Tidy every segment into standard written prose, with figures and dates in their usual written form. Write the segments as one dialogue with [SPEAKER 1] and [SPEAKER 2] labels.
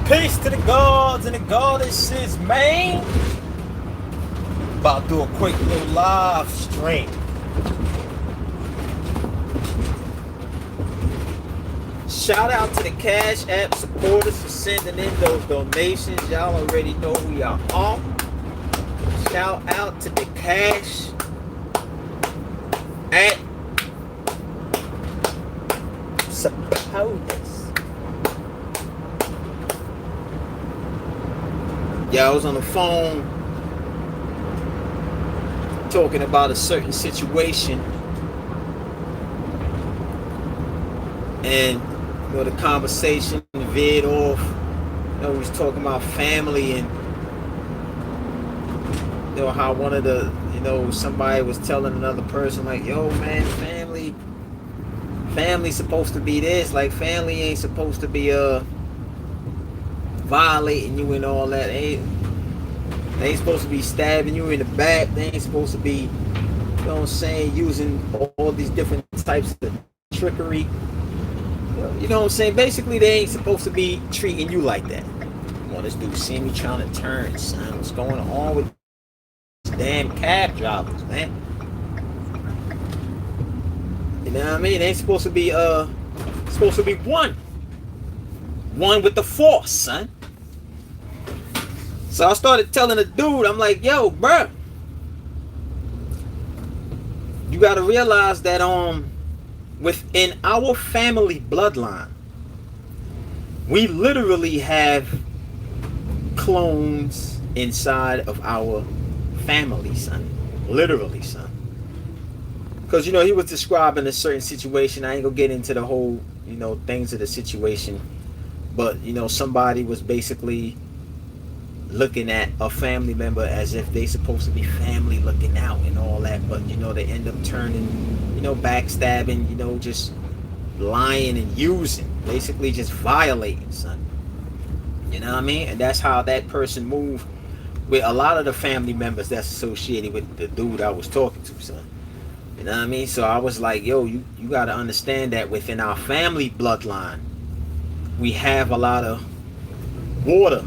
[SPEAKER 1] Peace to the gods and the goddesses, man. About to do a quick little live stream. Shout out to the Cash App supporters for sending in those donations. Y'all already know we are on. Shout out to the Cash App supporters. Yeah, I was on the phone talking about a certain situation, and the conversation veered off. We was talking about family, and how one of the somebody was telling another person like, yo man, family's supposed to be this, like family ain't supposed to be violating you and all that. They ain't supposed to be stabbing you in the back. They ain't supposed to be, using all these different types of trickery. You know what I'm saying? Basically, they ain't supposed to be treating you like that. Come on, this dude see me trying to turn, son. What's going on with these damn cab drivers, man? You know what I mean? They ain't supposed to be one with the force, son. So I started telling the dude, I'm like, yo, bruh, you gotta realize that within our family bloodline, we literally have clones inside of our family, son. Literally, son. Because he was describing a certain situation. I ain't gonna get into the whole things of the situation, but somebody was basically looking at a family member as if they supposed to be family, looking out and all that, but they end up turning, backstabbing, just lying and using, basically just violating, son. You know what I mean? And that's how that person moved with a lot of the family members that's associated with the dude I was talking to, son. You know what I mean? So I was like, yo, you got to understand that within our family bloodline, we have a lot of water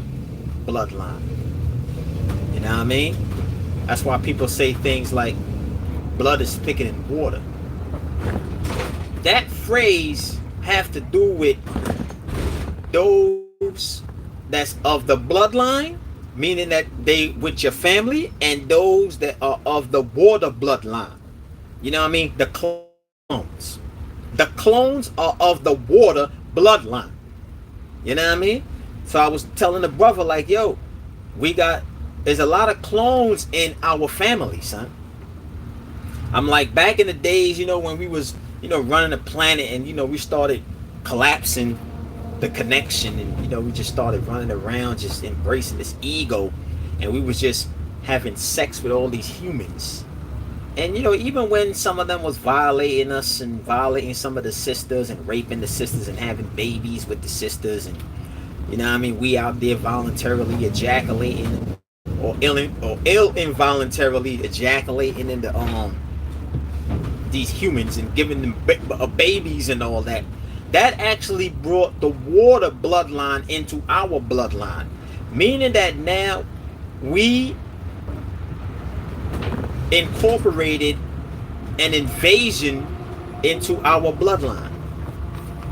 [SPEAKER 1] bloodline. You know what I mean? That's why people say things like blood is thicker than water. That phrase have to do with those that's of the bloodline, meaning that they with your family, and those that are of the water bloodline. You know what I mean? The clones. The clones are of the water bloodline. You know what I mean? So I was telling the brother like, yo, there's a lot of clones in our family, son. I'm like, back in the days, when we was, running the planet and, we started collapsing the connection and, we just started running around, just embracing this ego. And we was just having sex with all these humans. And, even when some of them was violating us and violating some of the sisters and raping the sisters and having babies with the sisters and, we out there voluntarily ejaculating or ill involuntarily ejaculating into these humans and giving them babies and all that. That actually brought the water bloodline into our bloodline, meaning that now we incorporated an invasion into our bloodline.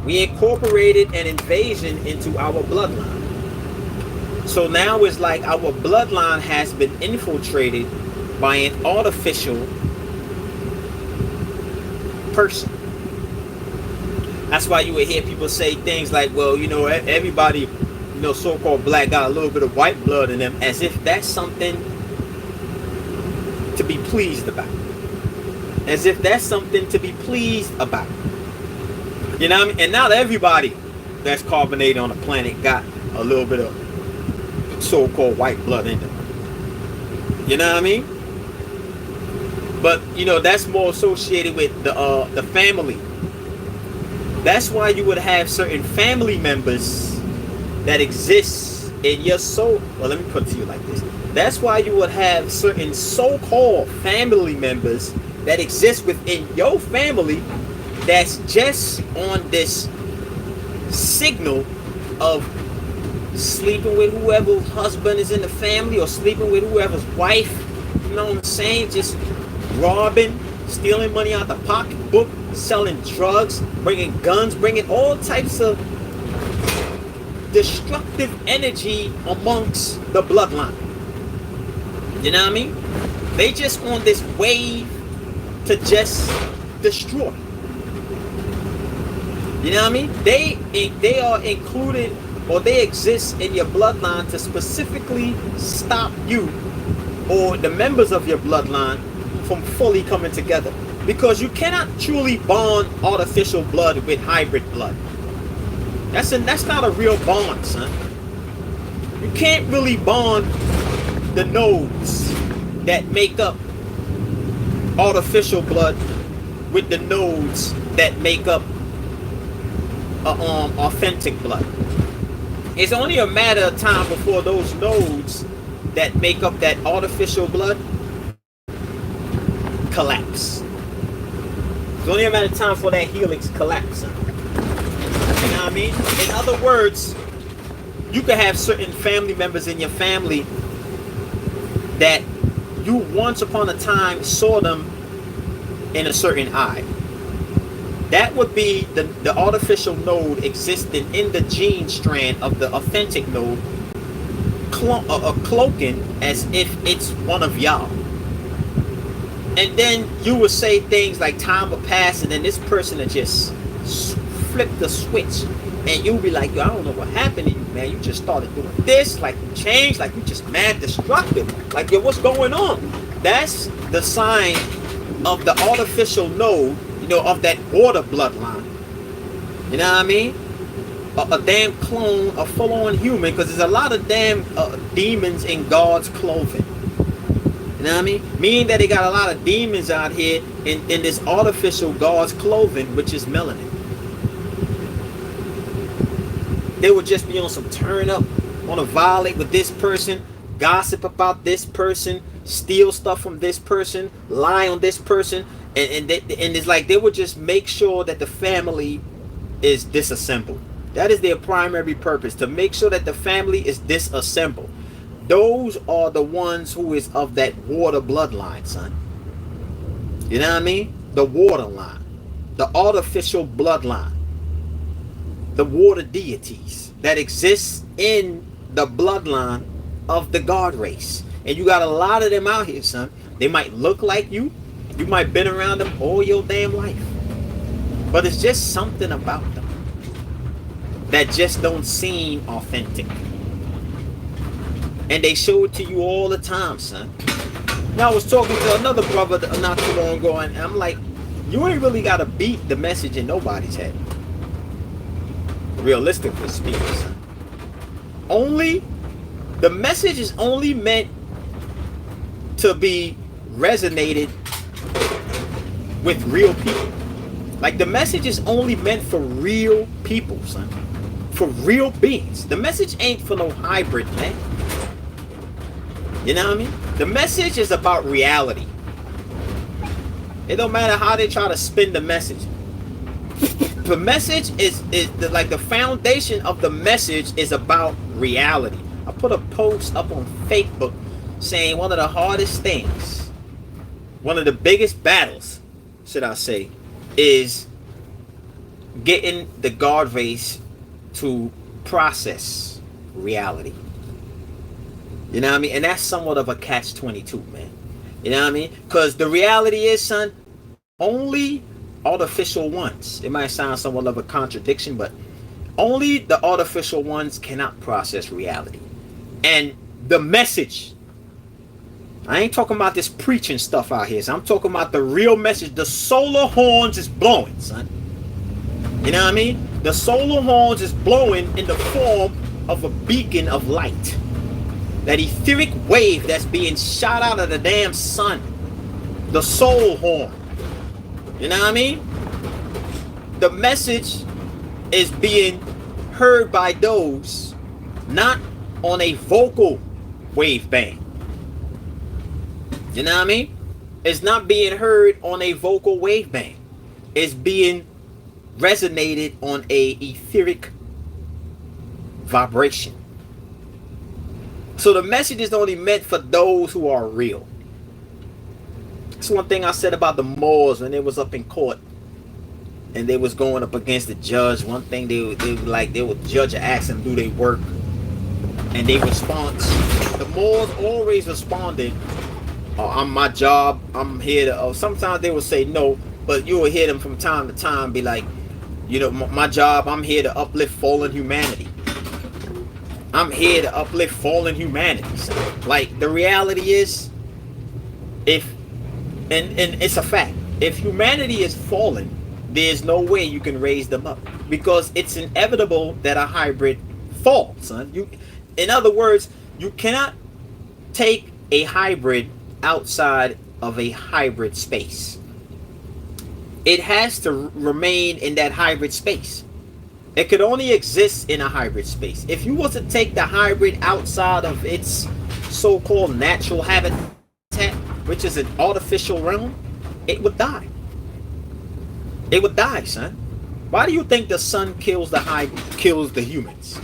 [SPEAKER 1] We incorporated an invasion into our bloodline. So now it's like our bloodline has been infiltrated by an artificial person. That's why you would hear people say things like, well, everybody, so-called black got a little bit of white blood in them, as if that's something to be pleased about. As if that's something to be pleased about. You know what I mean? And not everybody that's carbonated on the planet got a little bit of so-called white blood in them. You know what I mean? But that's more associated with the family. That's why you would have certain family members that exist in your soul. Well, let me put it to you like this. That's why you would have certain so-called family members that exist within your family that's just on this signal of sleeping with whoever's husband is in the family, or sleeping with whoever's wife. You know what I'm saying? Just robbing, stealing money out the pocketbook, selling drugs, bringing guns, bringing all types of destructive energy amongst the bloodline. You know what I mean? They just on this wave to just destroy. You know what I mean? They are included, or they exist in your bloodline to specifically stop you or the members of your bloodline from fully coming together. Because you cannot truly bond artificial blood with hybrid blood. That's not a real bond, son. You can't really bond the nodes that make up artificial blood with the nodes that make up authentic blood. It's only a matter of time before those nodes that make up that artificial blood collapse. It's only a matter of time for that helix collapse. You know what I mean? In other words, you could have certain family members in your family that you once upon a time saw them in a certain eye. That would be the artificial node existing in the gene strand of the authentic node, cloaking as if it's one of y'all. And then you would say things like time will pass, and then this person would just flip the switch, and you'll be like, yo, I don't know what happened to you, man. You just started doing this, like you changed, like you just mad destructive. Like, yo, what's going on? That's the sign of the artificial node, you know, of that water bloodline. You know what I mean? A damn clone, a full-on human, because there's a lot of damn demons in God's clothing. You know what I mean? Meaning that they got a lot of demons out here in this artificial God's clothing, which is melanin. They would just be on some turn up, on a violate with this person, gossip about this person, steal stuff from this person, lie on this person, and it's like they would just make sure that the family is disassembled. That is their primary purpose, to make sure that the family is disassembled. Those are the ones who is of that water bloodline, son. You know what I mean? The water line, the artificial bloodline, the water deities that exist in the bloodline of the God race. And you got a lot of them out here, son. They might look like you. You might have been around them all your damn life. But it's just something about them that just don't seem authentic. And they show it to you all the time, son. Now I was talking to another brother not too long ago, and I'm like, you ain't really got to beat the message in nobody's head. Realistically speaking, son. The message is only meant to be resonated with real people. Like, the message is only meant for real people, son. For real beings. The message ain't for no hybrid, man. You know what I mean? The message is about reality. It don't matter how they try to spin the message. The message is like the foundation of the message is about reality. I put a post up on Facebook saying one of the hardest things, one of the biggest battles, should I say, is getting the God race to process reality. You know what I mean? And that's somewhat of a catch-22, man. You know what I mean? Because the reality is, son, only artificial ones. It might sound somewhat of a contradiction, but only the artificial ones cannot process reality. And the message, I ain't talking about this preaching stuff out here. So I'm talking about the real message. The solar horns is blowing, son. You know what I mean? The solar horns is blowing in the form of a beacon of light. That etheric wave that's being shot out of the damn sun. The soul horn. You know what I mean? The message is being heard by those not on a vocal wave band. You know what I mean? It's not being heard on a vocal wave band. It's being resonated on a etheric vibration. So the message is only meant for those who are real. That's one thing I said about the Moors when they was up in court and they was going up against the judge. One thing they would judge and ask them do they work, and they respond. The Moors always responded, "I'm my job. I'm here to." Sometimes they would say no, but you will hear them from time to time be like, my job. I'm here to uplift fallen humanity. I'm here to uplift fallen humanity. Like the reality is, if and it's a fact, if humanity is fallen, there's no way you can raise them up because it's inevitable that a hybrid falls, son. In other words, you cannot take a hybrid outside of a hybrid space. It has to remain in that hybrid space. It could only exist in a hybrid space. If you was to take the hybrid outside of its so-called natural habitat, which is an artificial realm, it would die. It would die, son. Why do you think the sun kills the humans?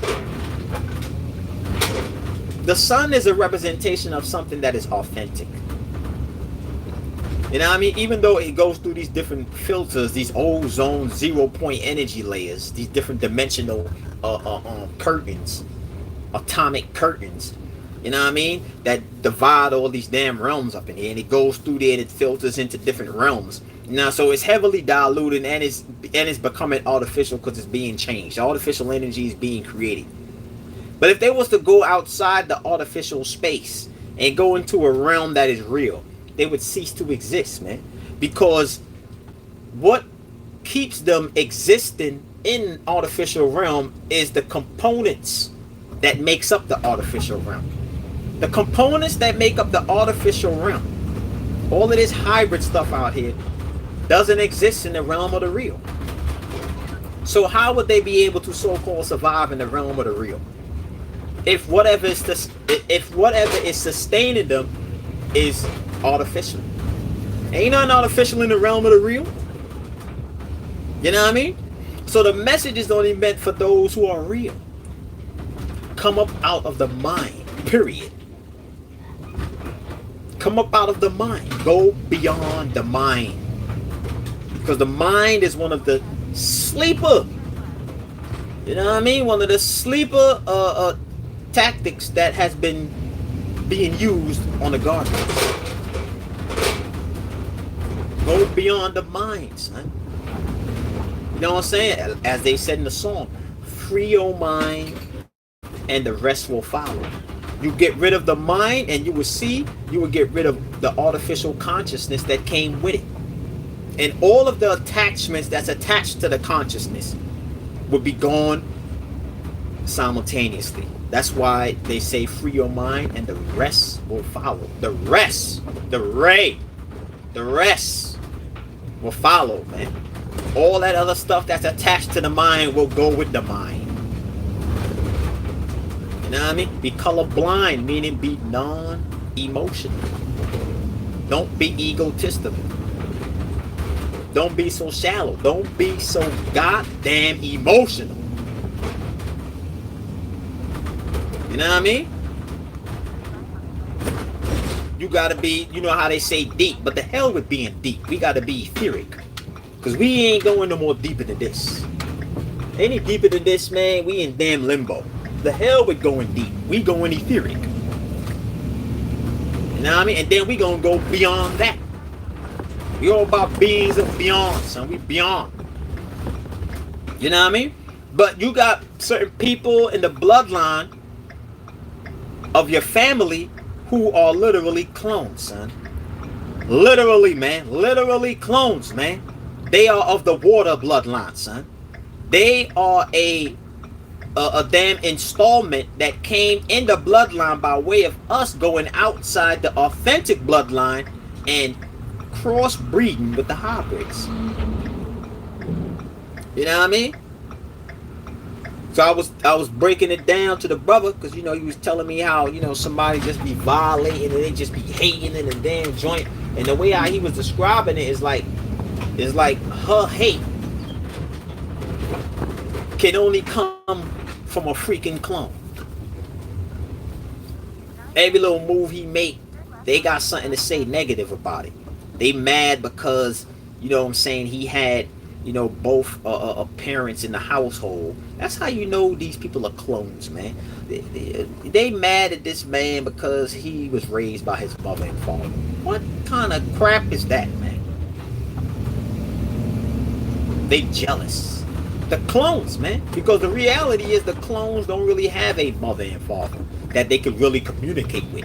[SPEAKER 1] The sun is a representation of something that is authentic. You know what I mean? Even though it goes through these different filters, these ozone 0-point energy layers, these different dimensional curtains, atomic curtains, you know what I mean? That divide all these damn realms up in here, and it goes through there and it filters into different realms. Now, so it's heavily diluted and it's becoming artificial because it's being changed. Artificial energy is being created. But if they was to go outside the artificial space and go into a realm that is real, they would cease to exist, man. Because what keeps them existing in artificial realm is the components that makes up the artificial realm. The components that make up the artificial realm, all of this hybrid stuff out here, doesn't exist in the realm of the real. So how would they be able to so-called survive in the realm of the real? If whatever is sustaining them is artificial. Ain't nothing artificial in the realm of the real. You know what I mean? So the message is only meant for those who are real. Come up out of the mind, period. Come up out of the mind. Go beyond the mind. Because the mind is one of the sleeper. You know what I mean? One of the sleeper tactics that has been being used on the garden. Go beyond the mind, son. You know what I'm saying? As they said in the song, free your mind and the rest will follow. You get rid of the mind and you will get rid of the artificial consciousness that came with it. And all of the attachments that's attached to the consciousness would be gone simultaneously. That's why they say free your mind and the rest will follow. The rest will follow, man. All that other stuff that's attached to the mind will go with the mind. You know what I mean? Be colorblind, meaning be non-emotional. Don't be egotistical. Don't be so shallow. Don't be so goddamn emotional. You know what I mean? You gotta be, you know how they say deep, but the hell with being deep. We gotta be etheric. Because we ain't going no more deeper than this. Any deeper than this, man, we in damn limbo. The hell with going deep. We going etheric. You know what I mean? And then we gonna go beyond that. We all about beings of beyond, son. We beyond. You know what I mean? But you got certain people in the bloodline of your family who are literally clones, son. Literally, man. Literally clones, man. They are of the water bloodline, son. They are a damn installment that came in the bloodline by way of us going outside the authentic bloodline and crossbreeding with the hybrids. You know what I mean? So I was breaking it down to the brother because, you know, he was telling me how, you know, somebody just be violating and they just be hating in the damn joint. And the way how he was describing it is like her hate can only come from a freaking clone. Every little move he make, they got something to say negative about it. They mad because, you know what I'm saying, he had, you know, both parents in the household. That's how you know these people are clones, man. They mad at this man because he was raised by his mother and father. What kind of crap is that, man? They jealous. The clones, man. Because the reality is the clones don't really have a mother and father that they could really communicate with.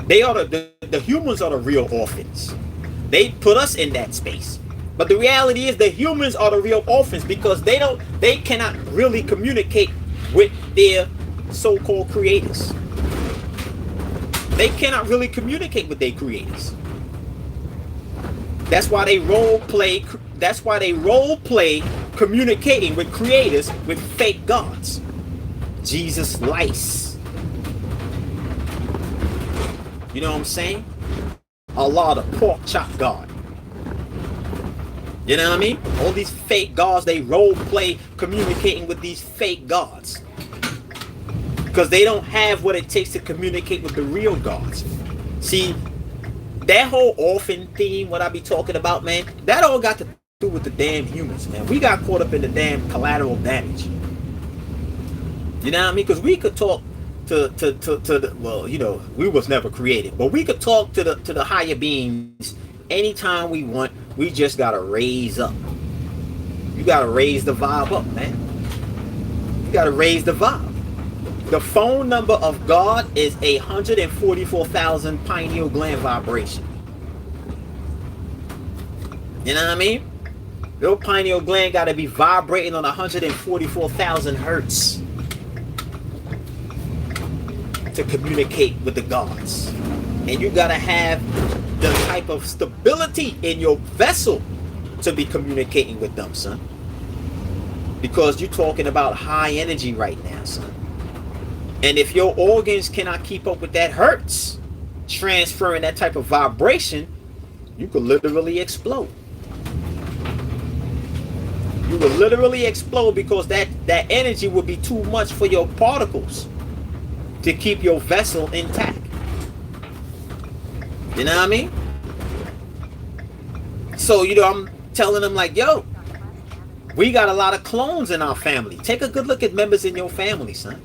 [SPEAKER 1] They are the humans are the real orphans. They put us in that space. But the reality is the humans are the real orphans because they cannot really communicate with their so-called creators. They cannot really communicate with their creators. That's why they role play. That's why they role play communicating with creators with fake gods. Jesus lice. You know what I'm saying? Allah, the pork chop god. You know what I mean? All these fake gods, they role play communicating with these fake gods. Because they don't have what it takes to communicate with the real gods. See, that whole orphan theme, what I be talking about, man, that all got to do with the damn humans, man. We got caught up in the damn collateral damage. You know what I mean? Because we could talk to the, well, you know, we was never created, but we could talk to the higher beings anytime we want. We just gotta raise up. You gotta raise the vibe up, man. You gotta raise the vibe. The phone number of God is 144,000 pineal gland vibration. You know what I mean? Your pineal gland gotta be vibrating on 144,000 hertz to communicate with the gods. And you gotta have the type of stability in your vessel to be communicating with them, son. Because you're talking about high energy right now, son. And if your organs cannot keep up with that hertz, transferring that type of vibration, you could literally explode. You will literally explode because that energy will be too much for your particles to keep your vessel intact. You know what I mean? So, you know, I'm telling them like, yo, we got a lot of clones in our family. Take a good look at members in your family, son.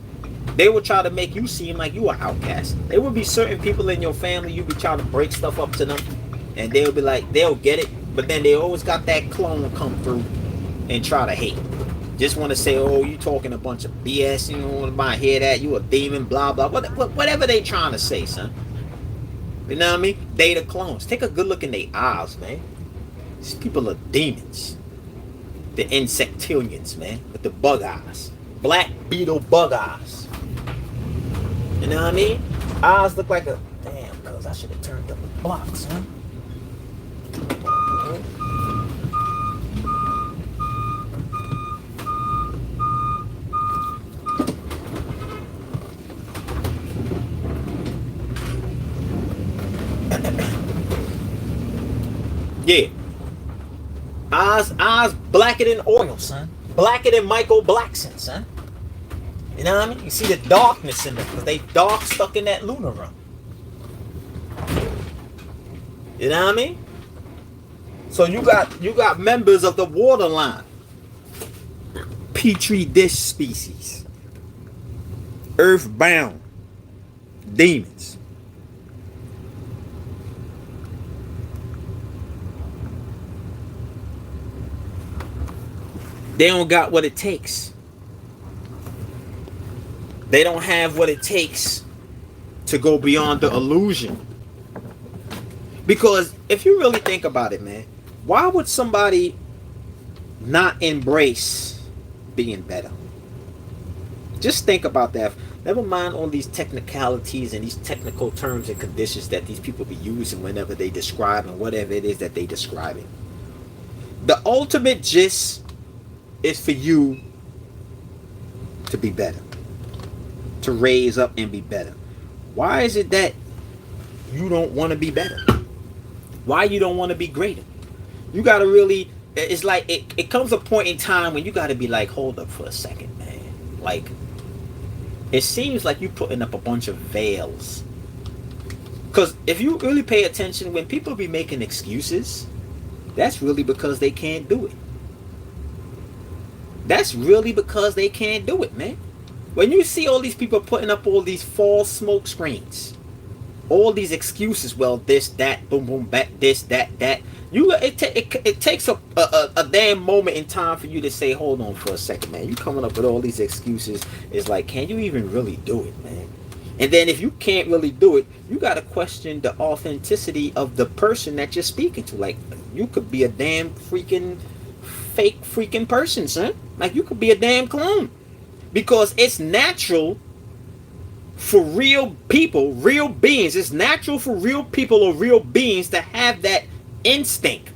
[SPEAKER 1] They will try to make you seem like you are outcast. There will be certain people in your family, you be trying to break stuff up to them, and they'll be like, they'll get it, but then they always got that clone come through and try to hate. Just want to say, oh, you talking a bunch of BS, you don't want to hear that, you a demon, blah, blah, whatever they trying to say, son. You know what I mean? They the clones. Take a good look in their eyes, man. These people are demons. The insectilians, man, with the bug eyes. Black beetle bug eyes. You know what I mean? Eyes look like a... Damn, cuz I should have turned up the blocks, huh? Yeah. Eyes blacker than oil, son. Blacker than Michael Blackson, son. You know what I mean? You see the darkness in them because they dark stuck in that lunar run. You know what I mean? So you got members of the waterline. Petri dish species. Earthbound demons. They don't got what it takes. They don't have what it takes to go beyond the illusion. Because if you really think about it, man, why would somebody not embrace being better? Just think about that. Never mind all these technicalities and these technical terms and conditions that these people be using whenever they describe and whatever it is that they describing. The ultimate gist is for you to be better, to raise up and be better. Why is it that you don't want to be better? Why you don't want to be greater? You got to really, it's like it comes a point in time when you got to be like, hold up for a second, man. Like, It seems like you putting up a bunch of veils. Because if you really pay attention, when people be making excuses, that's really because they can't do it. That's really because they can't do it, man. When you see all these people putting up all these false smoke screens, all these excuses, well, this, that, boom, boom, back, this, that, it takes a damn moment in time for you to say, hold on for a second, man. You coming up with all these excuses. It's like, can you even really do it, man? And then if you can't really do it, you got to question the authenticity of the person that you're speaking to. Like, you could be a damn freaking fake freaking person, son. Like, you could be a damn clone. Because it's natural for real people, real beings. It's natural for real people or real beings to have that instinct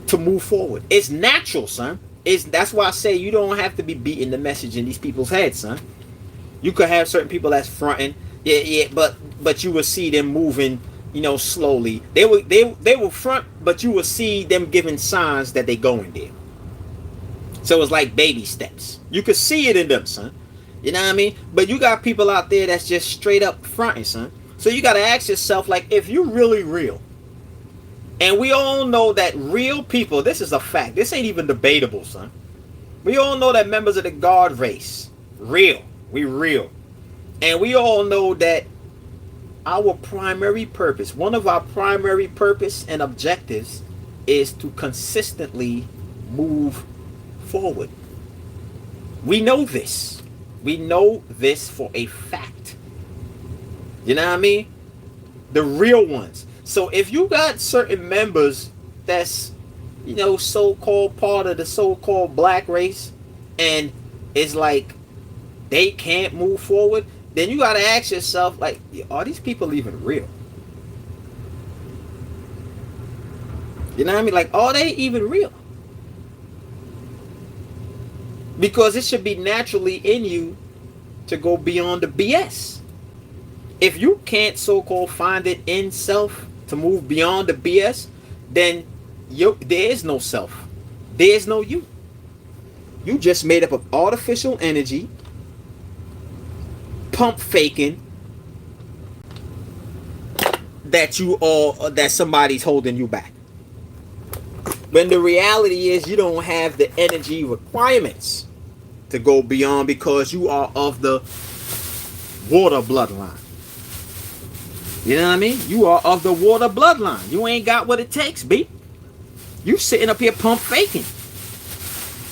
[SPEAKER 1] to move forward. It's natural, son. That's why I say you don't have to be beating the message in these people's heads, son. You could have certain people that's fronting, but you will see them moving, slowly. They will front, but you will see them giving signs that they going there. So it's like baby steps. You could see it in them, son. You know what I mean? But you got people out there that's just straight up fronting, son. So you got to ask yourself, like, if you're really real, and we all know that real people, this is a fact. This ain't even debatable, son. We all know that members of the God race, real. We real. And we all know that our primary purpose, one of our primary purpose and objectives is to consistently move forward. We know this. We know this for a fact. You know what I mean? The real ones. So if you got certain members that's, so-called part of the so-called black race, and it's like they can't move forward, then you got to ask yourself, like, are these people even real? You know what I mean? Like, are they even real? Because it should be naturally in you to go beyond the BS. If you can't so-called find it in self to move beyond the BS, then there is no self. There is no you. You just made up of artificial energy, pump faking, that somebody's holding you back. When the reality is you don't have the energy requirements to go beyond, because you are of the water bloodline. You know what I mean? You are of the water bloodline. You ain't got what it takes, B. You sitting up here pump faking.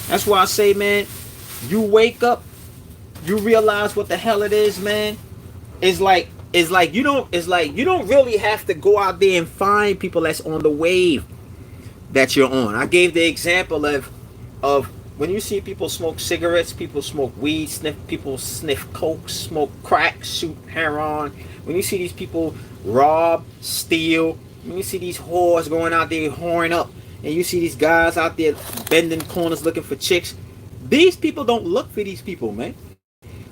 [SPEAKER 1] That's why I say, man, you wake up, you realize what the hell it is, man. It's like you don't really have to go out there and find people that's on the wave that you're on. I gave the example of when you see people smoke cigarettes, people smoke weed, people sniff coke, smoke crack, shoot heroin. When you see these people rob, steal, when you see these whores going out there whoring up, and you see these guys out there bending corners looking for chicks, these people don't look for these people, man.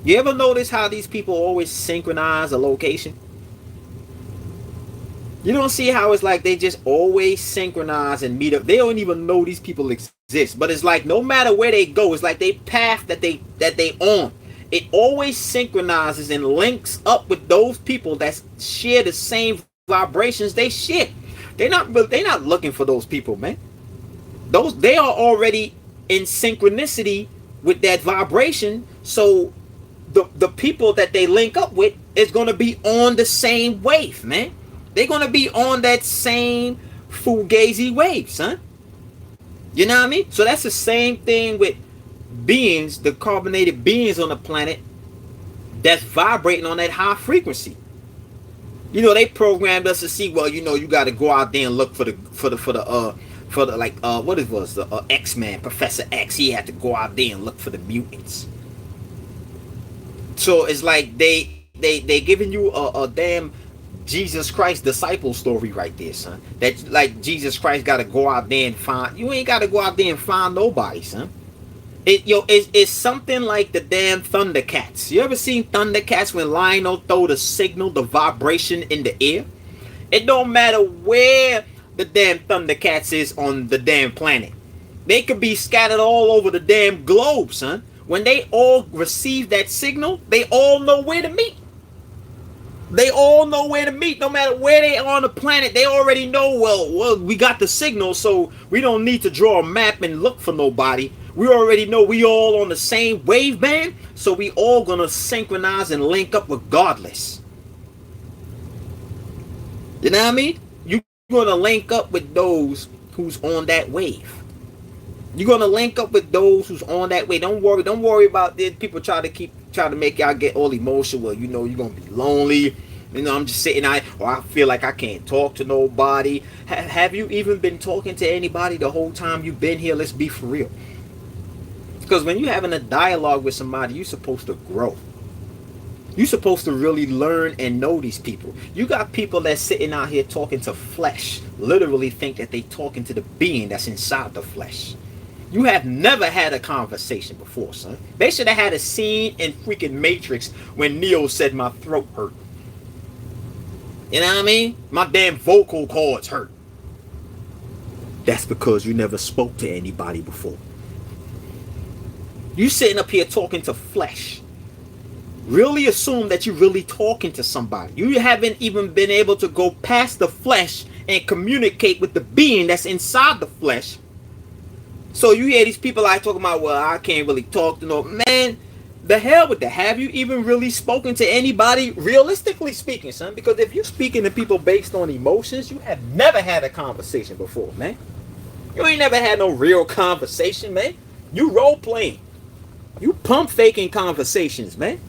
[SPEAKER 1] You ever notice how these people always synchronize a location? You don't see how it's like they just always synchronize and meet up. They don't even know these people exist. But it's like no matter where they go, it's like they path that they on. It always synchronizes and links up with those people that share the same vibrations they share. They're not looking for those people, man. They are already in synchronicity with that vibration. So the people that they link up with is going to be on the same wave, man. They're going to be on that same fugazi wave, son. You know what I mean? So that's the same thing with beings, the carbonated beings on the planet that's vibrating on that high frequency. They programmed us to see, well, you got to go out there and look for the what it was, the X-Man, Professor X. He had to go out there and look for the mutants. So it's like they giving you a damn Jesus Christ disciple story right there, son. That like Jesus Christ got to go out there and find. You ain't got to go out there and find nobody, son. It's something like the damn Thundercats. You ever seen Thundercats when Lionel throw the signal, the vibration in the air? It don't matter where the damn Thundercats is on the damn planet. They could be scattered all over the damn globe, son. when they all receive that signal, they all know where to meet. They all know where to meet, no matter where they are on the planet. They already know, well, we got the signal, so we don't need to draw a map and look for nobody. We already know we all on the same wave band, so we all gonna synchronize and link up regardless. You know what I mean? You're gonna link up with those who's on that wave. You're gonna link up with those who's on that way. Don't worry about this. People try to make y'all get all emotional. Well, you know you're gonna be lonely. You know, I'm just sitting I feel like I can't talk to nobody. Have you even been talking to anybody the whole time you've been here? Let's be for real. Because when you're having a dialogue with somebody, you're supposed to grow. You're supposed to really learn and know these people. You got people that's sitting out here talking to flesh, literally think that they talking to the being that's inside the flesh. You have never had a conversation before, son. They should have had a scene in freaking Matrix when Neo said my throat hurt. You know what I mean? My damn vocal cords hurt. That's because you never spoke to anybody before. You sitting up here talking to flesh. Really assume that you're really talking to somebody. You haven't even been able to go past the flesh and communicate with the being that's inside the flesh. So you hear these people like talking about, well, I can't really talk to no man. The hell with that. Have you even really spoken to anybody, realistically speaking, son? Because if you're speaking to people based on emotions, you have never had a conversation before, man. You ain't never had no real conversation, man. You role playing. You pump faking conversations, man.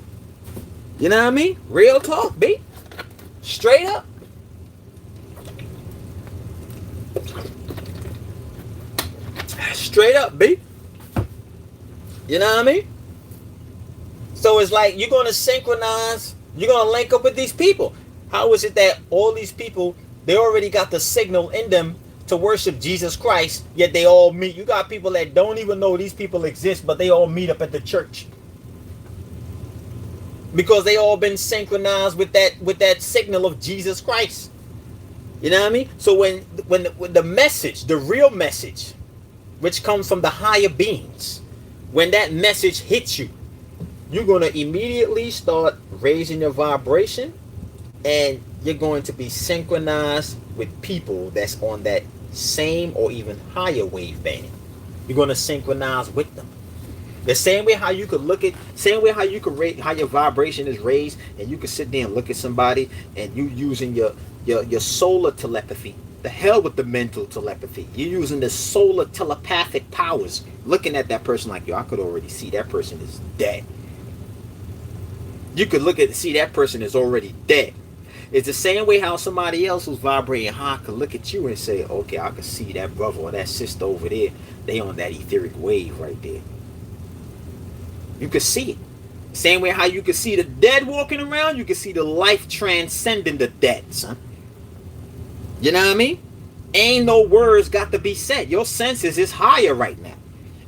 [SPEAKER 1] You know what I mean? Real talk, B. Straight up. Straight up, B. You know what I mean? So it's like you're going to synchronize, you're going to link up with these people. How is it that all these people, they already got the signal in them to worship Jesus Christ, yet they all meet? You got people that don't even know these people exist, but they all meet up at the church. Because they all been synchronized with that signal of Jesus Christ. You know what I mean? So when the message, the real message, which comes from the higher beings, when that message hits you, you're going to immediately start raising your vibration, and you're going to be synchronized with people that's on that same or even higher wave band. You're going to synchronize with them. The same way how you could look at, same way how you could rate, how your vibration is raised, and you could sit there and look at somebody, and you using your solar telepathy. The hell with the mental telepathy. You're using the solar telepathic powers, looking at that person like, yo, I could already see that person is dead. You could look at see that person is already dead. It's the same way how somebody else who's vibrating high could look at you and say, okay, I can see that brother or that sister over there. They on that etheric wave right there. You could see it. Same way how you could see the dead walking around, you could see the life transcending the dead, son. You know what I mean? Ain't no words got to be said. Your senses is higher right now.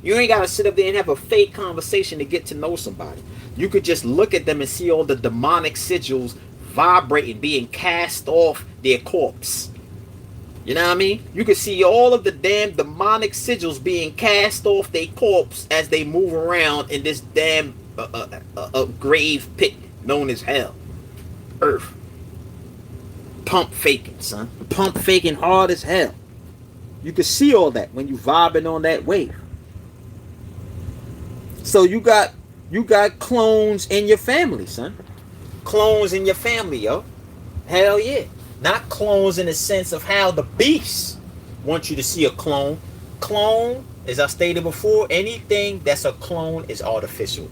[SPEAKER 1] You ain't got to sit up there and have a fake conversation to get to know somebody. You could just look at them and see all the demonic sigils vibrating, being cast off their corpse. You know what I mean? You could see all of the damn demonic sigils being cast off their corpse as they move around in this damn grave pit known as hell. Earth. Pump faking, son. Pump faking hard as hell. You can see all that when you vibing on that wave. So you got clones in your family, son. Clones in your family, yo. Hell yeah. Not clones in the sense of how the beasts want you to see a clone. Clone, as I stated before, anything that's a clone is artificial.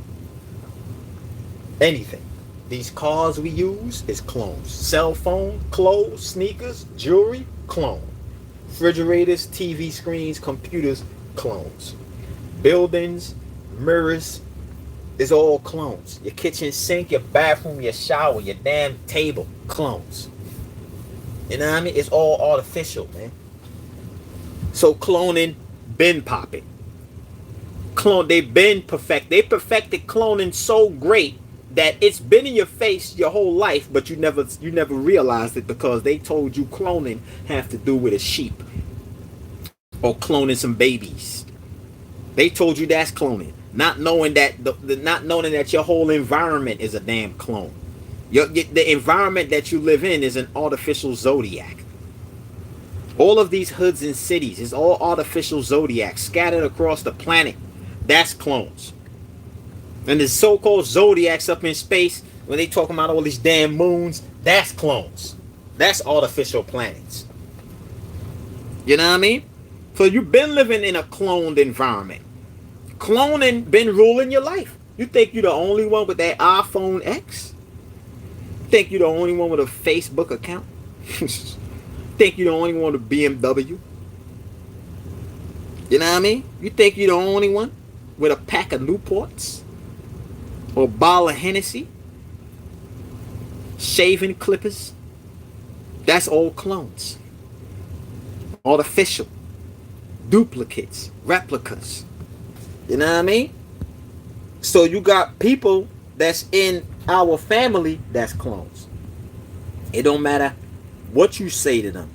[SPEAKER 1] Anything. These cars we use is clones. Cell phone, clothes, sneakers, jewelry, clone. Refrigerators, TV screens, computers, clones. Buildings, mirrors, is all clones. Your kitchen sink, your bathroom, your shower, your damn table, clones. You know what I mean? It's all artificial, man. So cloning been popping. They perfected cloning so great that it's been in your face your whole life, but you never realized it because they told you cloning have to do with a sheep or cloning some babies. They told you that's cloning. not knowing that not knowing that your whole environment is a damn clone. The environment that you live in is an artificial zodiac. All of these hoods and cities is all artificial zodiacs scattered across the planet. That's clones. And the so-called zodiacs up in space, when they talking about all these damn moons, that's clones. That's artificial planets. You know what I mean? So you've been living in a cloned environment. Cloning been ruling your life. You think you're the only one with that iPhone X? Think you're the only one with a Facebook account? Think you're the only one with a BMW? You know what I mean? You think you're the only one with a pack of Newports? Or a bottle of Hennessy? Shaving clippers? That's all clones. Artificial. Duplicates. Replicas. You know what I mean? So you got people that's in our family that's clones. It don't matter what you say to them,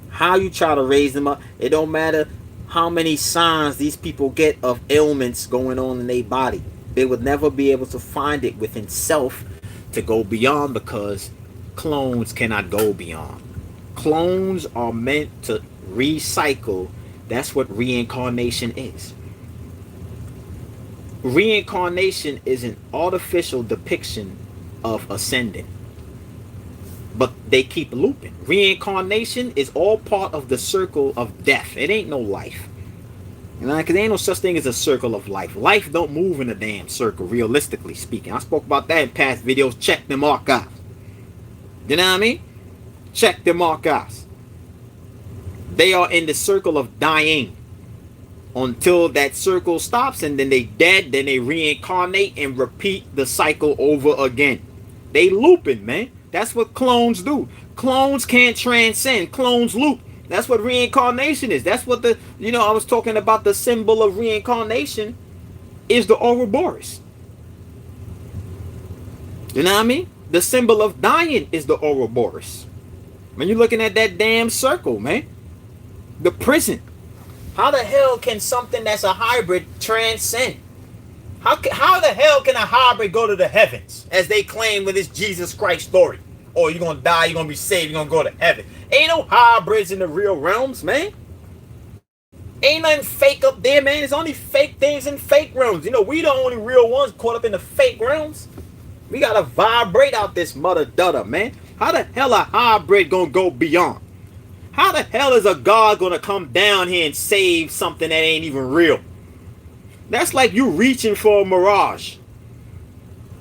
[SPEAKER 1] how you try to raise them up. It don't matter how many signs these people get of ailments going on in their body. They would never be able to find it within self to go beyond, because clones cannot go beyond. Clones are meant to recycle. That's what reincarnation is. Reincarnation is an artificial depiction of ascending, but they keep looping. Reincarnation is all part of the circle of death. It ain't no life. You know, because there ain't no such thing as a circle of life. Life don't move in a damn circle, realistically speaking. I spoke about that in past videos. Check them archives. You know what I mean? Check them archives. They are in the circle of dying until that circle stops, and then they dead, then they reincarnate and repeat the cycle over again. They looping, man. That's what clones do. Clones can't transcend. Clones loop. That's what reincarnation is. That's what I was talking about. The symbol of reincarnation is the Ouroboros. You know what I mean? The symbol of dying is the Ouroboros. When you're looking at that damn circle, man. The prison. How the hell can something that's a hybrid transcend? How the hell can a hybrid go to the heavens, as they claim with this Jesus Christ story? Oh, you're going to die, you're going to be saved, you're going to go to heaven. Ain't no hybrids in the real realms, man. Ain't nothing fake up there, man. There's only fake things in fake realms. You know, we the only real ones caught up in the fake realms. We got to vibrate out this mother dudder, man. How the hell a hybrid going to go beyond? How the hell is a God going to come down here and save something that ain't even real? That's like you reaching for a mirage.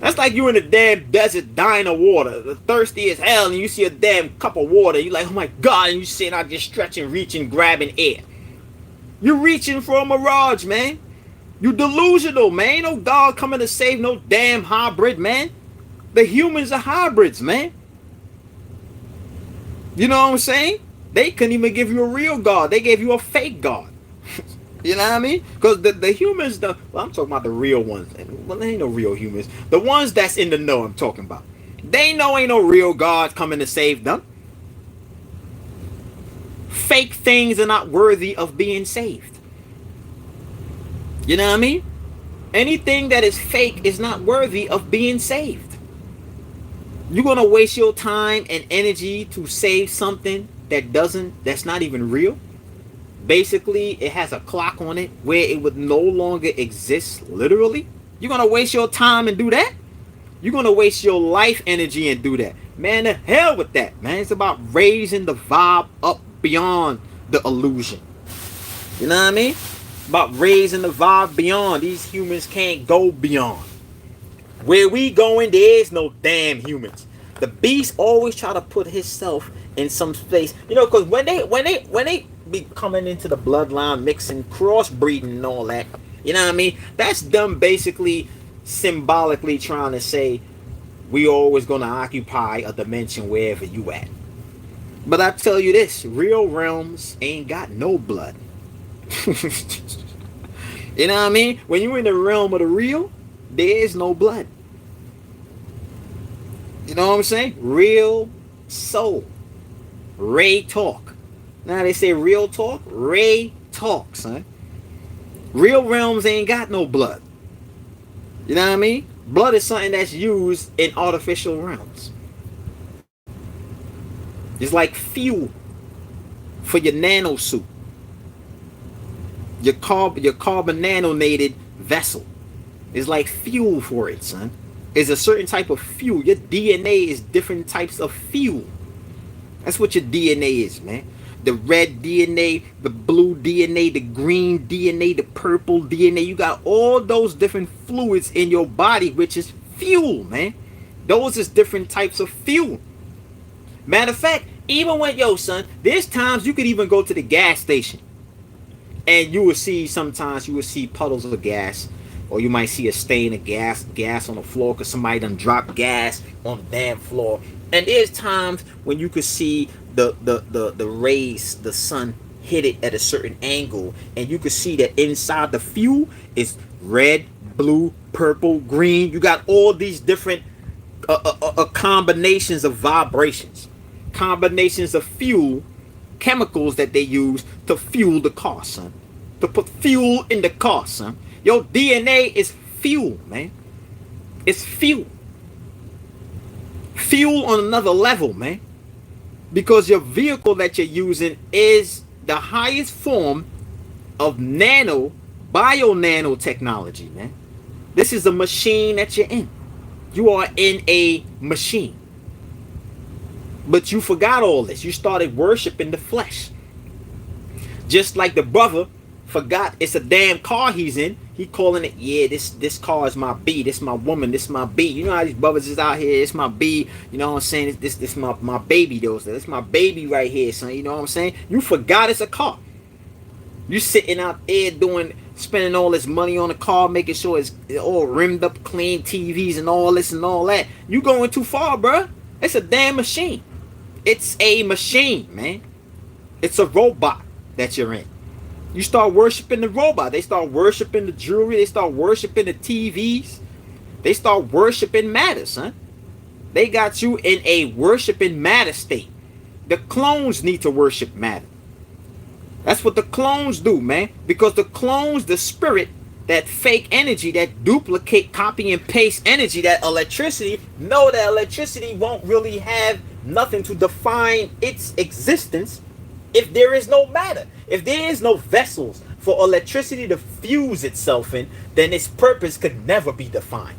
[SPEAKER 1] That's like you in the damn desert dying of water, thirsty as hell, and you see a damn cup of water. You're like, oh my God, and you sitting out just stretching, reaching, grabbing air. You're reaching for a mirage, man. You delusional, man. Ain't no God coming to save no damn hybrid, man. The humans are hybrids, man. You know what I'm saying? They couldn't even give you a real God. They gave you a fake God. You know what I mean? Because the humans, well, I'm talking about the real ones. Well, there ain't no real humans. The ones that's in the know I'm talking about. They know ain't no real God coming to save them. Fake things are not worthy of being saved. You know what I mean? Anything that is fake is not worthy of being saved. You're going to waste your time and energy to save something that's not even real. Basically, it has a clock on it where it would no longer exist, literally. You're going to waste your time and do that? You're going to waste your life energy and do that. Man, the hell with that, man. It's about raising the vibe up beyond the illusion. You know what I mean? About raising the vibe beyond. These humans can't go beyond. Where we going, there is no damn humans. The beast always try to put himself in some space. You know, because when they be coming into the bloodline, mixing, crossbreeding and all that, you know what I mean? That's them basically symbolically trying to say we always going to occupy a dimension wherever you at. But I tell you this, real realms ain't got no blood. You know what I mean? When you're in the realm of the real, there is no blood. You know what I'm saying? Real soul. Ray talk. Now they say real talk. Ray talk, son. Real realms ain't got no blood. You know what I mean? Blood is something that's used in artificial realms. It's like fuel for your nano suit, your carbonatonated vessel. It's like fuel for it, son. It's a certain type of fuel. Your DNA is different types of fuel. That's what your DNA is, man. The red DNA, the blue DNA, the green DNA, the purple DNA. You got all those different fluids in your body, which is fuel, man. Those is different types of fuel. Matter of fact, even when, yo, son, there's times you could even go to the gas station and you will see, sometimes you will see puddles of gas, or you might see a stain of gas on the floor because somebody done dropped gas on the damn floor. And there's times when you could see the rays, the sun hit it at a certain angle, and you could see that inside the fuel is red, blue, purple, green. You got all these different combinations of vibrations, combinations of fuel, chemicals that they use to fuel the car, son. To put fuel in the car, son. Your DNA is fuel, man. It's fuel. Fuel on another level, man. Because your vehicle that you're using is the highest form of bio nanotechnology, man. This is a machine that you're in. You are in a machine. But you forgot all this. You started worshiping the flesh. Just like the brother forgot it's a damn car he's in. He calling it, yeah, this car is my B. This my woman. This my B. You know how these brothers is out here. It's my B. You know what I'm saying? This my baby. This my baby right here, son. You know what I'm saying? You forgot it's a car. You sitting out there spending all this money on the car, making sure it's all rimmed up, clean TVs and all this and all that. You going too far, bro. It's a damn machine. It's a machine, man. It's a robot that you're in. You start worshiping the robot. They start worshiping the jewelry. They start worshiping the TVs. They start worshiping matter, son. They got you in a worshiping matter state. The clones need to worship matter. That's what the clones do, man. Because the clones, the spirit, that fake energy, that duplicate, copy and paste energy, that electricity, know that electricity won't really have nothing to define its existence if there is no matter. If there is no vessels for electricity to fuse itself in, then its purpose could never be defined.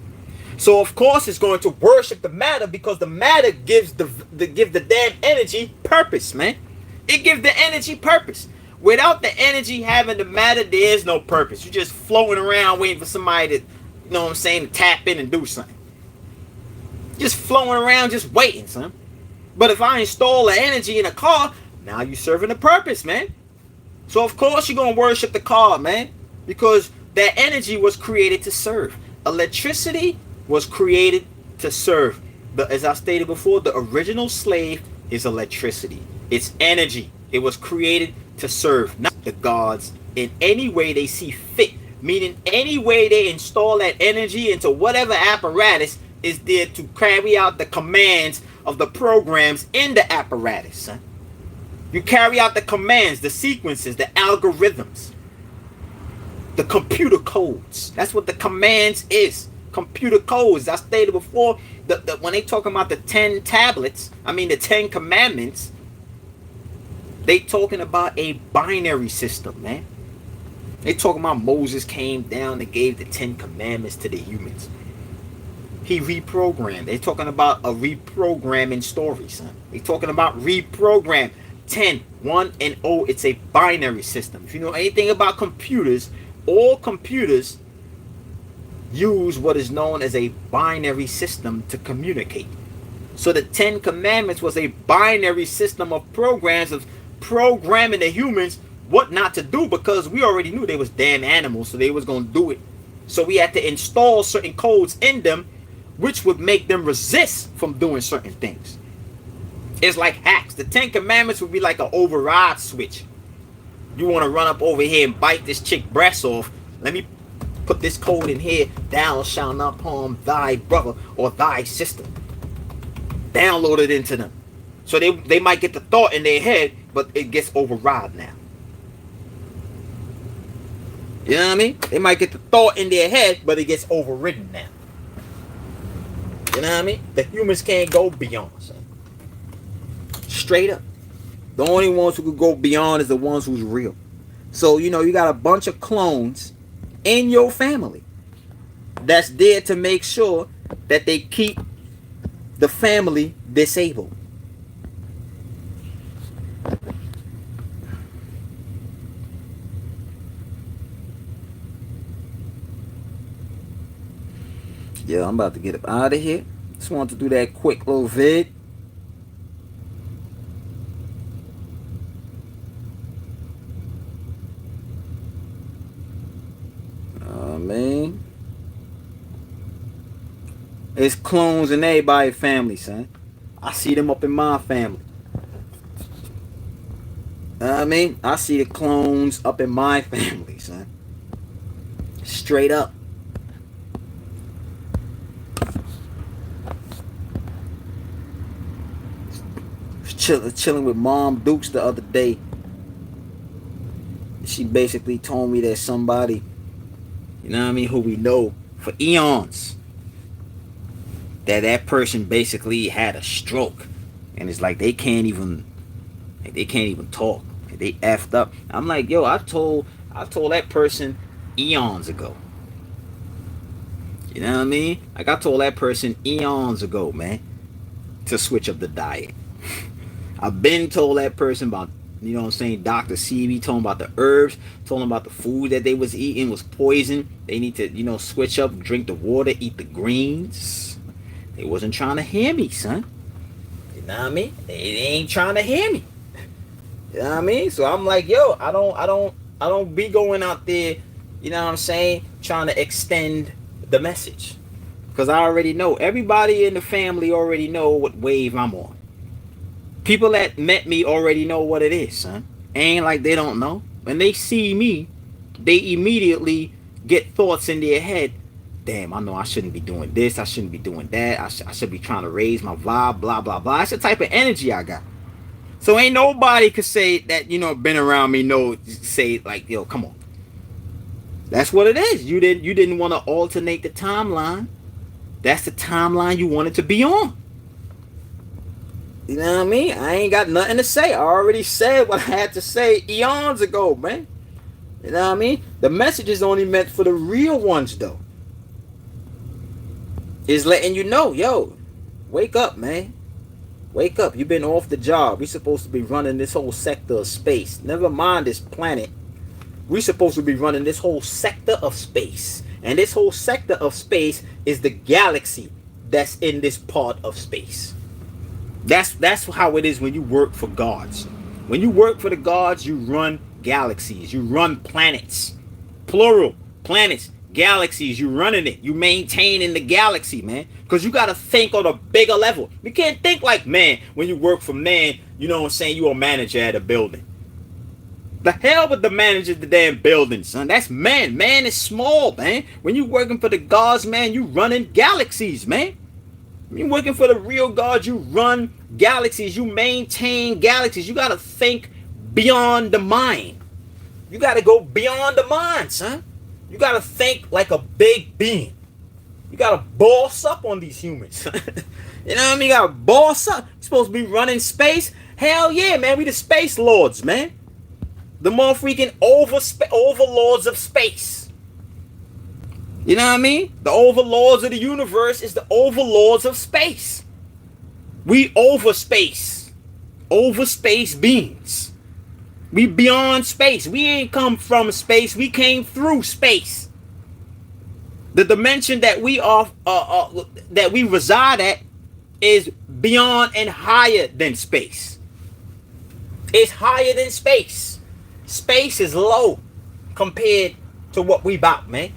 [SPEAKER 1] So of course it's going to worship the matter, because the matter gives the damn energy purpose, man. It gives the energy purpose. Without the energy having the matter, there is no purpose. You're just floating around waiting for somebody to, you know what I'm saying, to tap in and do something. Just flowing around, just waiting, son. But if I install the energy in a car, now you're serving a purpose, man. So of course you're going to worship the car, man. Because that energy was created to serve. Electricity was created to serve. But as I stated before, the original slave is electricity. It's energy. It was created to serve, not the gods, in any way they see fit. Meaning any way they install that energy into whatever apparatus is there to carry out the commands of the programs in the apparatus, son. You carry out the commands, the sequences, the algorithms, the computer codes. That's what the commands is. Computer codes. I stated before, when they talk about the 10 tablets, the 10 commandments, they talking about a binary system, man. They talking about Moses came down and gave the 10 commandments to the humans. He reprogrammed. They talking about a reprogramming story, son. They talking about reprogram. 10, 1 and 0. It's a binary system. If you know anything about computers, all computers use what is known as a binary system to communicate. So the 10 commandments was a binary system of programs of programming the humans what not to do, because we already knew they was damn animals, so they was going to do it. So we had to install certain codes in them which would make them resist from doing certain things. It's like hacks. The 10 commandments would be like an override switch. You want to run up over here and bite this chick breast off. Let me put this code in here. Thou shalt not harm thy brother or thy sister. Download it into them. So they might get the thought in their head, but it gets override now. You know what I mean? They might get the thought in their head, but it gets overridden now. You know what I mean? The humans can't go beyond, son. Straight up. The only ones who could go beyond is the ones who's real. So, you got a bunch of clones in your family that's there to make sure that they keep the family disabled. Yeah, I'm about to get up out of here. Just wanted to do that quick little vid. Man. It's clones in everybody's family, son. I see them up in my family. I see the clones up in my family, son. Straight up. Chilling with Mom Dukes the other day. She basically told me that somebody, who we know for eons, that person basically had a stroke, and it's like they can't even talk. They effed up. I'm like, yo, I told that person eons ago. You know what I mean? Like, I told that person eons ago, man, to switch up the diet. I've been told that person about, Dr. CB told them about the herbs, told them about the food that they was eating was poison. They need to, switch up, drink the water, eat the greens. They wasn't trying to hear me, son. You know what I mean? They ain't trying to hear me. You know what I mean? So I'm like, yo, I don't be going out there, trying to extend the message. Because I already know. Everybody in the family already know what wave I'm on. People that met me already know what it is, son. Ain't like they don't know. When they see me, they immediately get thoughts in their head. Damn, I know I shouldn't be doing this. I shouldn't be doing that. I should be trying to raise my vibe, blah, blah, blah. That's the type of energy I got. So ain't nobody could say that, been around me, say like, yo, come on. That's what it is. You didn't want to alternate the timeline. That's the timeline you wanted to be on. You know what I mean? I ain't got nothing to say. I already said what I had to say eons ago, man. You know what I mean? The message is only meant for the real ones, though. Is letting you know, yo, wake up, man. Wake up. You've been off the job. We're supposed to be running this whole sector of space. Never mind this planet. We're supposed to be running this whole sector of space. And this whole sector of space is the galaxy that's in this part of space. That's how it is when you work for gods. When you work for the gods, you run galaxies. You run planets. Plural. Planets. Galaxies. You running it. You maintaining the galaxy, man. Because you got to think on a bigger level. You can't think like man when you work for man. You know what I'm saying? You a manager at a building. The hell with the manager of the damn building, son. That's man. Man is small, man. When you working for the gods, man, you running galaxies, man. When you working for the real gods, you run galaxies. You maintain galaxies. You got to think beyond the mind. You got to go beyond the mind, son. You got to think like a big being. You got to boss up on these humans. You know what I mean? You got to boss up. You're supposed to be running space. Hell yeah, man. We the space lords, man. The more freaking overlords of space. You know what I mean? The overlords of the universe is the overlords of space. We over space. Over space beings. We beyond space. We ain't come from space. We came through space. The dimension that we are, that we reside at, is beyond and higher than space. It's higher than space. Space is low compared to what we about, man.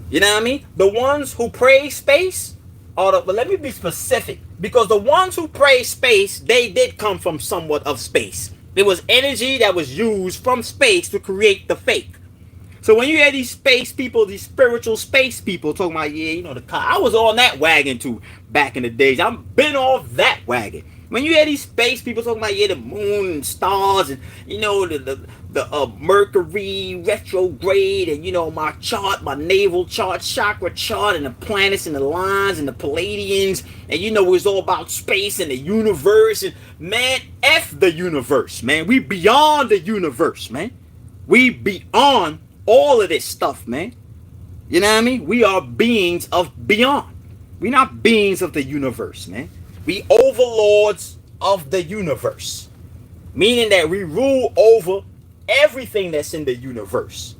[SPEAKER 1] You know what I mean? The ones who praise space are but let me be specific, because the ones who praise space, they did come from somewhat of space. There was energy that was used from space to create the fake. So when you hear these space people, these spiritual space people talking about, yeah, the car, I was on that wagon too back in the days. I've been off that wagon. When you hear these space people talking about, yeah, the moon and stars and, you know, the Mercury retrograde and, you know, my chart, my naval chart, chakra chart, and the planets and the lines and the Palladians, and, you know, it's all about space and the universe. And, man, F the universe, man. We beyond the universe, man. We beyond all of this stuff, man. You know what I mean? We are beings of beyond. We're not beings of the universe, man. We overlords of the universe. Meaning that we rule over everything that's in the universe.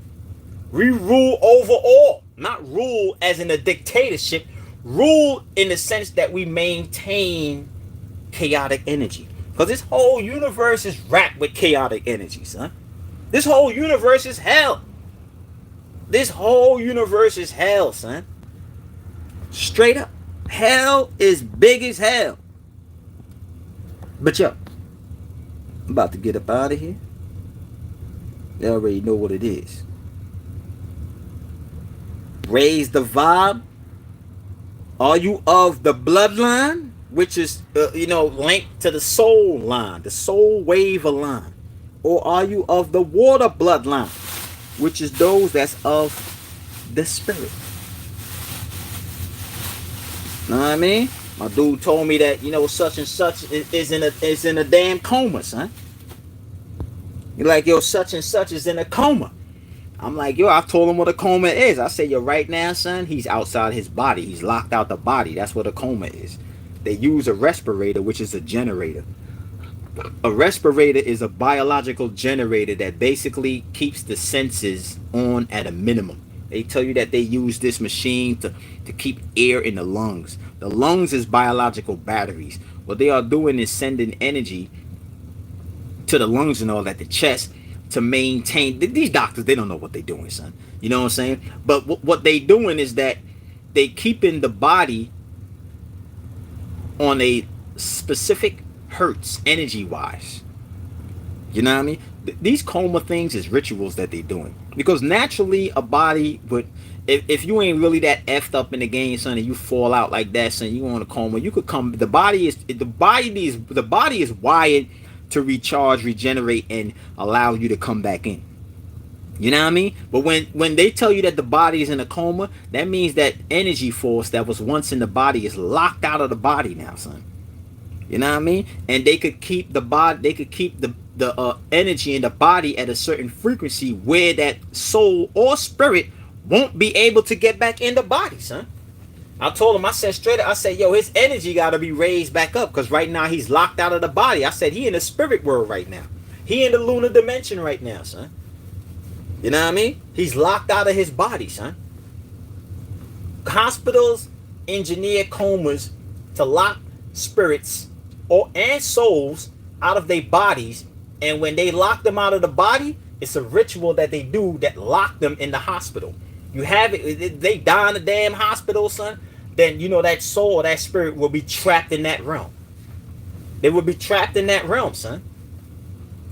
[SPEAKER 1] We rule over all. Not rule as in a dictatorship. Rule in the sense that we maintain chaotic energy. Because this whole universe is wrapped with chaotic energy, son. This whole universe is hell. This whole universe is hell, son. Straight up. Hell is big as hell. But yo, I'm about to get up out of here. They already know what it is. Raise the vibe. Are you of the bloodline, which is, linked to the soul line, the soul wave line? Or are you of the water bloodline, which is those that's of the spirit? Know what I mean? My dude told me that, such and such is in a damn coma, son. You're like, yo, such and such is in a coma. I'm like, yo, I told him what a coma is. I said, yo, right now, son, he's outside his body. He's locked out the body. That's what a coma is. They use a respirator, which is a generator. A respirator is a biological generator that basically keeps the senses on at a minimum. They tell you that they use this machine to keep air in the lungs. The lungs is biological batteries. What they are doing is sending energy to the lungs and all that, the chest, to maintain. These doctors, they don't know what they're doing, son. You know what I'm saying? But what they doing is that they keeping the body on a specific hertz, energy-wise. You know what I mean? These coma things is rituals that they're doing. Because naturally, a body would, if you ain't really that effed up in the game, son, and you fall out like that, son, you on a coma, you could come. The body is wired to recharge, regenerate, and allow you to come back in. You know what I mean? But when they tell you that the body is in a coma, that means that energy force that was once in the body is locked out of the body now, son. You know what I mean? And they could keep the body, they could keep the energy in the body at a certain frequency where that soul or spirit won't be able to get back in the body, son. I told him, I said straight up, I said, yo, his energy got to be raised back up because right now he's locked out of the body. I said, he in the spirit world right now. He in the lunar dimension right now, son. You know what I mean? He's locked out of his body, son. Hospitals engineer comas to lock spirits and souls out of their bodies, and when they lock them out of the body, it's a ritual that they do that lock them in the hospital. You have it, they die in the damn hospital, son, then that soul or that spirit will be trapped in that realm. They will be trapped in that realm, son.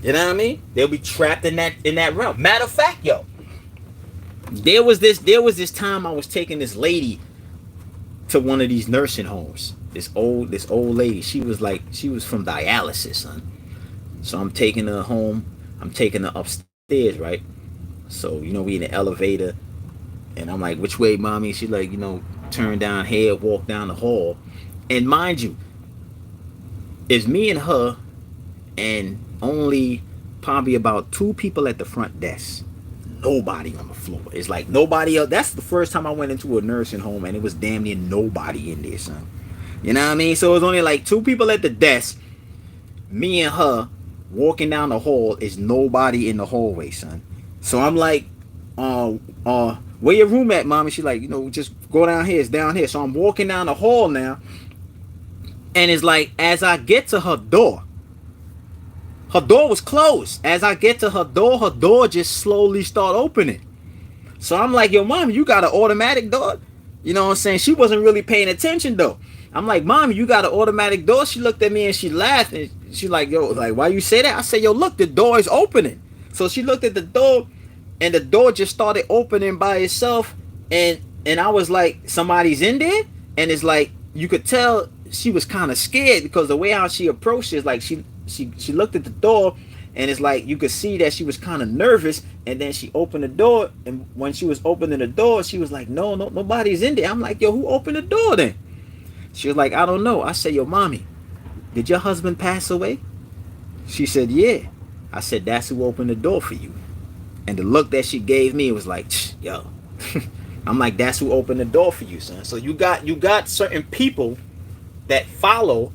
[SPEAKER 1] You know what I mean? They'll be trapped in that realm. Matter of fact, yo, there was this time I was taking this lady to one of these nursing homes. This old lady, she was from dialysis, son. So I'm taking her home. I'm taking her upstairs, right? So we in the elevator, and I'm like, which way, mommy? She's like, turn down here, walk down the hall. And mind you, it's me and her, and only probably about 2 people at the front desk. Nobody on the floor. It's like nobody else. That's the first time I went into a nursing home, and it was damn near nobody in there, son. You know what I mean? So it was only like 2 people at the desk. Me and her walking down the hall, is nobody in the hallway, son. So I'm like, where your room at, mommy? She's like, just go down here. It's down here. So I'm walking down the hall now, and it's like, as I get to her door was closed. As I get to her door just slowly start opening. So I'm like, yo, mom, you got an automatic door? You know what I'm saying? She wasn't really paying attention though. I'm like, mom, you got an automatic door? She looked at me and she laughed, and she like, yo, like, why you say that? I said, yo, look, the door is opening. So she looked at the door, and the door just started opening by itself, and I was like, somebody's in there? And it's like, you could tell she was kind of scared because the way how she approached it is like she looked at the door, and it's like you could see that she was kind of nervous, and then she opened the door, and when she was opening the door, she was like, no, nobody's in there. I'm like, yo, who opened the door then? She was like, I don't know. I said, yo, mommy, did your husband pass away? She said, yeah. I said, that's who opened the door for you. And the look that she gave me was like, yo. I'm like, that's who opened the door for you, son. So you got certain people that follow,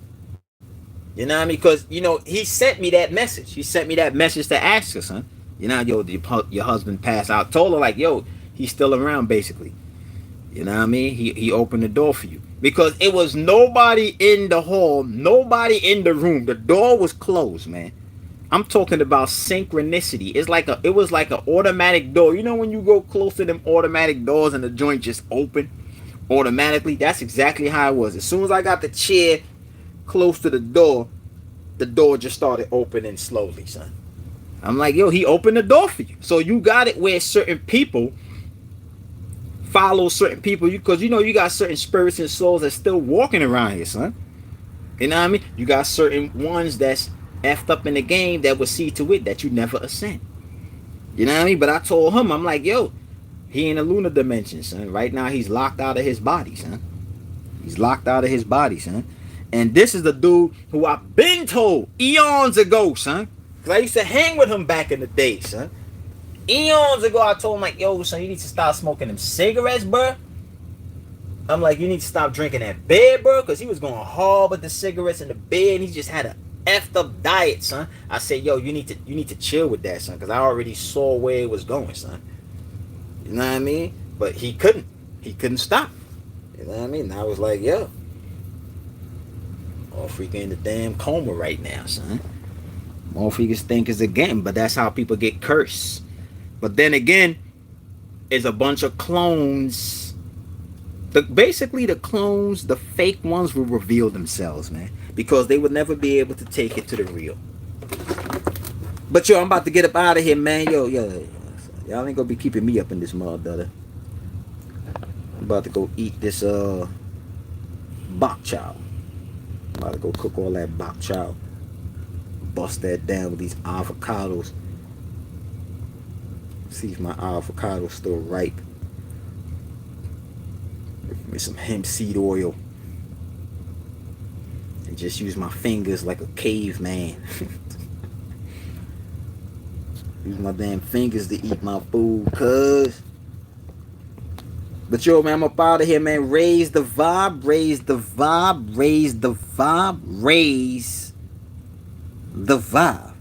[SPEAKER 1] you know what I mean? Because, you know, he sent me that message. He sent me that message to ask her, son. You know, yo, your husband passed out. Told her, like, yo, he's still around, basically. You know what I mean? He opened the door for you. Because it was nobody in the hall, nobody in the room. The door was closed, man. I'm talking about synchronicity. It was like an automatic door. You know when you go close to them automatic doors and the joint just open automatically? That's exactly how it was. As soon as I got the chair close to the door just started opening slowly, son. I'm like, yo, he opened the door for you. So you got it where certain people follow certain people, because you know you got certain spirits and souls that's still walking around here, son. You know what I mean? You got certain ones that's effed up in the game that will see to it that you never ascend. You know what I mean? But I told him, I'm like, yo, he in a lunar dimension, son. Right now he's locked out of his body, son. He's locked out of his body, son. And this is the dude who I've been told eons ago, son. Because I used to hang with him back in the day, son. Eons ago, I told him, like, yo, son, you need to stop smoking them cigarettes, bro. I'm like, you need to stop drinking that beer, bro. Because he was going hard with the cigarettes and the beer, and he just had a effed up diet, son. I said, yo, you need to chill with that, son. Because I already saw where it was going, son. You know what I mean? But he couldn't. He couldn't stop. You know what I mean? And I was like, yo, all freaking in the damn coma right now, son. All freakers think it's a game, but that's how people get cursed. But then again, it's a bunch of clones. Basically, the clones, the fake ones, will reveal themselves, man. Because they would never be able to take it to the real. But yo, I'm about to get up out of here, man. Yo, y'all ain't gonna be keeping me up in this mother. I'm about to go eat this bok chow. I'm about to go cook all that bok chow. Bust that down with these avocados. See if my avocado's still ripe. With some hemp seed oil. And just use my fingers like a caveman. Use my damn fingers to eat my food, cuz. But yo, man, I'm up out of here, man. Raise the vibe, raise the vibe, raise the vibe, raise the vibe.